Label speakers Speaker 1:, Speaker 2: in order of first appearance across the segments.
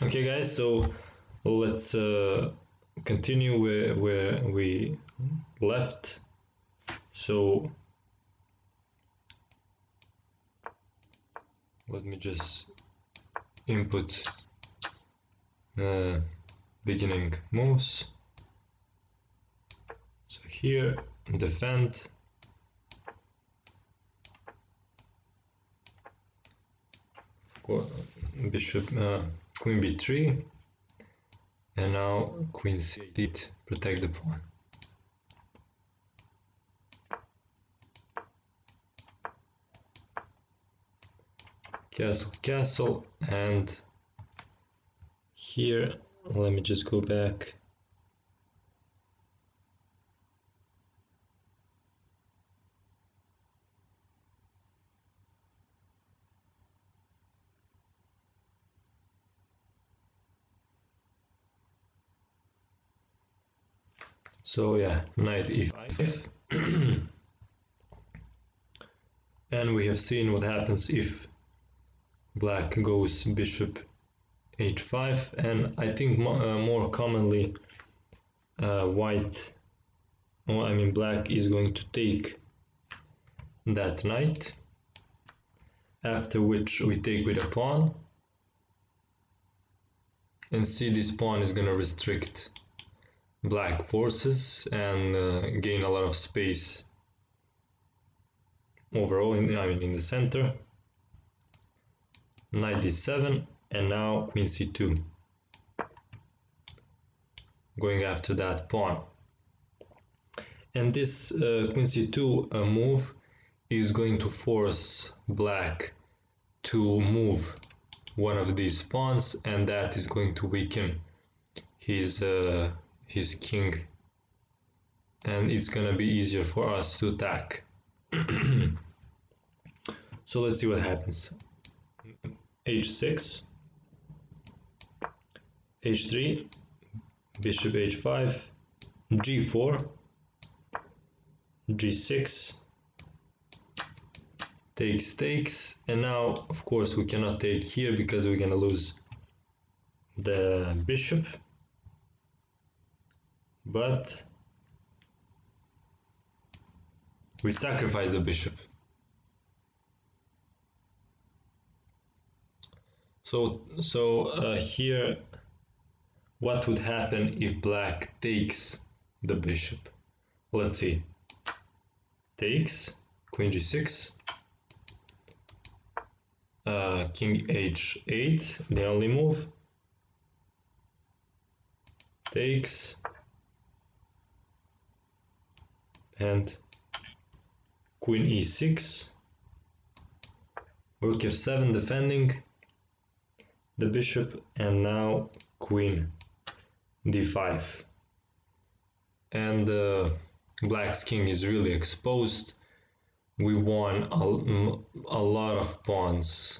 Speaker 1: Okay guys, so let's continue where we left. So let me just input beginning moves. So here, defend, bishop, queen b3, and now queen c8, protect the pawn. Castle, castle, and here, let me just go back. So yeah, knight e5. And we have seen what happens if black goes bishop h5, and I think more commonly black is going to take that knight, after which we take with a pawn, and see this pawn is going to restrict black forces and gain a lot of space overall in the center. Knight d7, and now queen c2, going after that pawn. And this queen c2 move is going to force black to move one of these pawns, and that is going to weaken his king, and it's gonna be easier for us to attack. So let's see what happens. h6, h3, bishop h5, g4, g6, takes, and now of course we cannot take here because we're gonna lose the bishop, but we sacrifice the bishop. So here, what would happen if black takes the bishop? Let's see. Takes, queen g6, king h8, the only move. Takes, and queen e6, rook f7 defending the bishop, and now queen d5. And black's king is really exposed. We won a lot of pawns.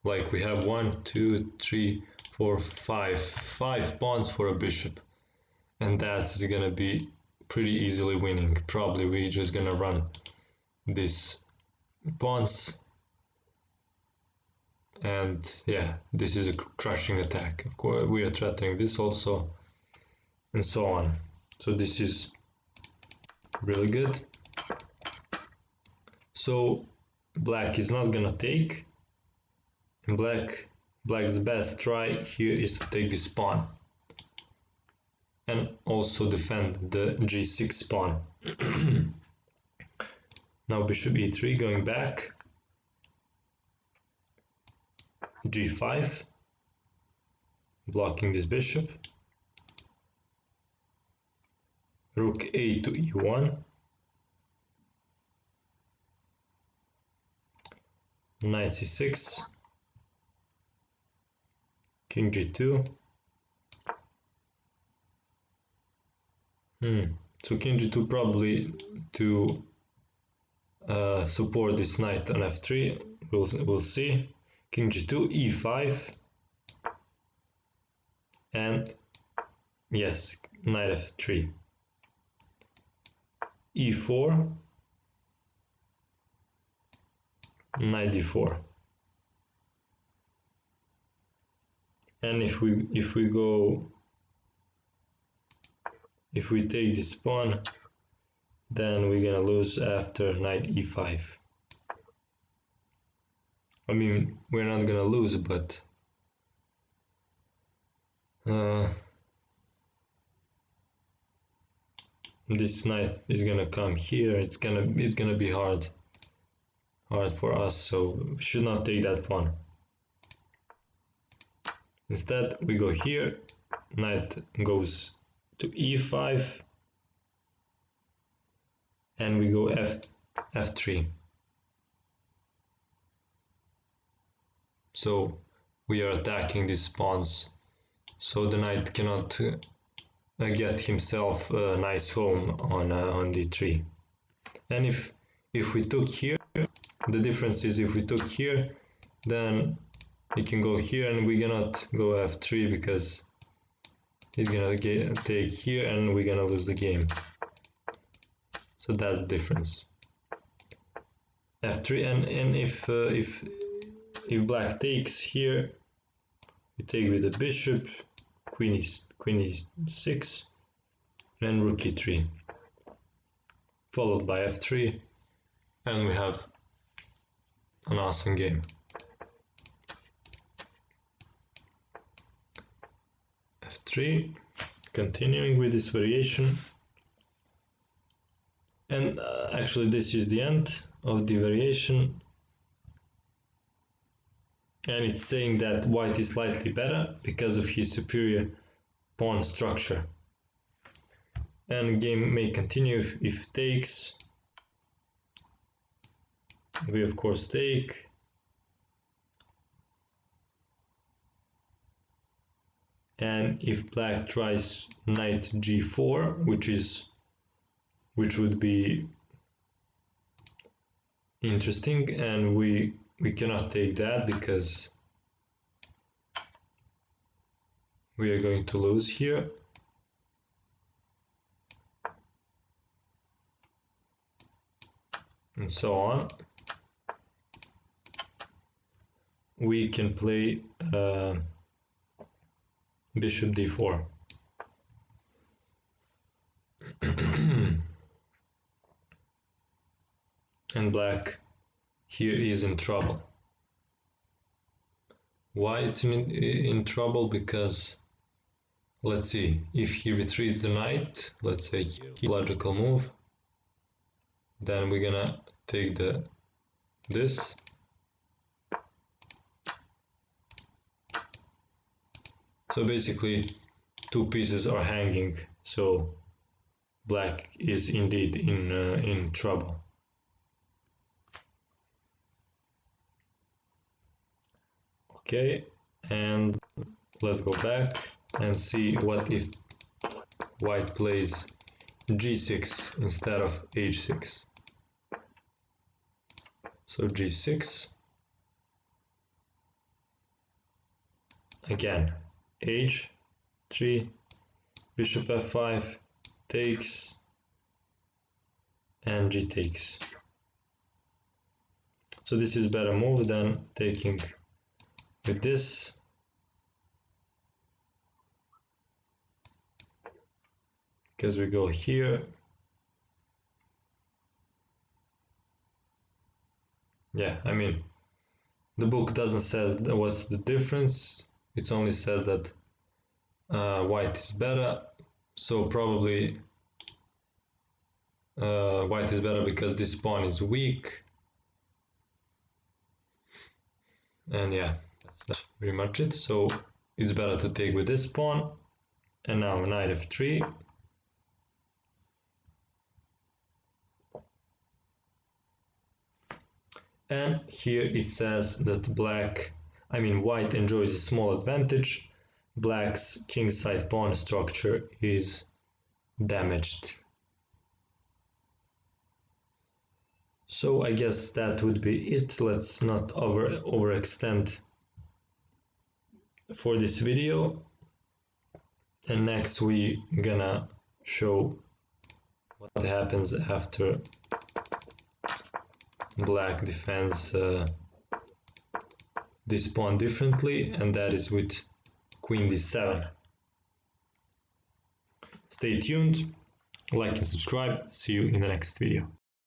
Speaker 1: Like we have 1, 2, 3, 4, 5 pawns for a bishop, and that's gonna be pretty easily winning. Probably we're just gonna run these pawns, and yeah, this is a crushing attack. Of course we are threatening this also, and so on. So this is really good. So black is not gonna take, and black's best try here is to take this pawn and also defend the g6 pawn. Now bishop e3 going back, g5, blocking this bishop, rook a to e1, knight c6, king g2. So king g2 probably to support this knight on f3. We'll see. King g2, e5, and yes, knight f3, e4, knight d4. And if we take this pawn, then we're gonna lose after knight e5. I mean, we're not gonna lose, but this knight is gonna come here. It's gonna be hard for us, so we should not take that pawn. Instead, we go here, knight goes to e5, and we go f3. So we are attacking these pawns, so the knight cannot get himself a nice home on d3. And if we took here, the difference is if we took here, then he can go here, and we cannot go f3 because he's gonna take here, and we're gonna lose the game. So that's the difference. f3, and if black takes here, we take with the bishop, queen e6, and rook e3, followed by f3, and we have an awesome game. f3, continuing with this variation, and actually this is the end of the variation, and it's saying that white is slightly better because of his superior pawn structure. And the game may continue if takes. We of course take. And if black tries knight g4, which would be interesting, and we cannot take that because we are going to lose here. And so on. We can play bishop d4. And black here is in trouble. Why it's in trouble? Because let's see, if he retreats the knight, let's say logical move, then we're gonna take this. So basically two pieces are hanging, so black is indeed in trouble. Okay, and let's go back and see what if white plays g6 instead of h6. So g6, again h3, bishop f5, takes, and g takes. So this is better move than taking with this. Because we go here. Yeah, I mean, the book doesn't say what's the difference. It only says that white is better. So probably white is better because this pawn is weak. And yeah, that's pretty much it. So it's better to take with this pawn. And now knight f3. And here it says that white enjoys a small advantage. Black's kingside pawn structure is damaged. So I guess that would be it. Let's not overextend for this video. And next we gonna show what happens after black defends this pawn differently, and that is with queen d7. Stay tuned, like and subscribe. See you in the next video.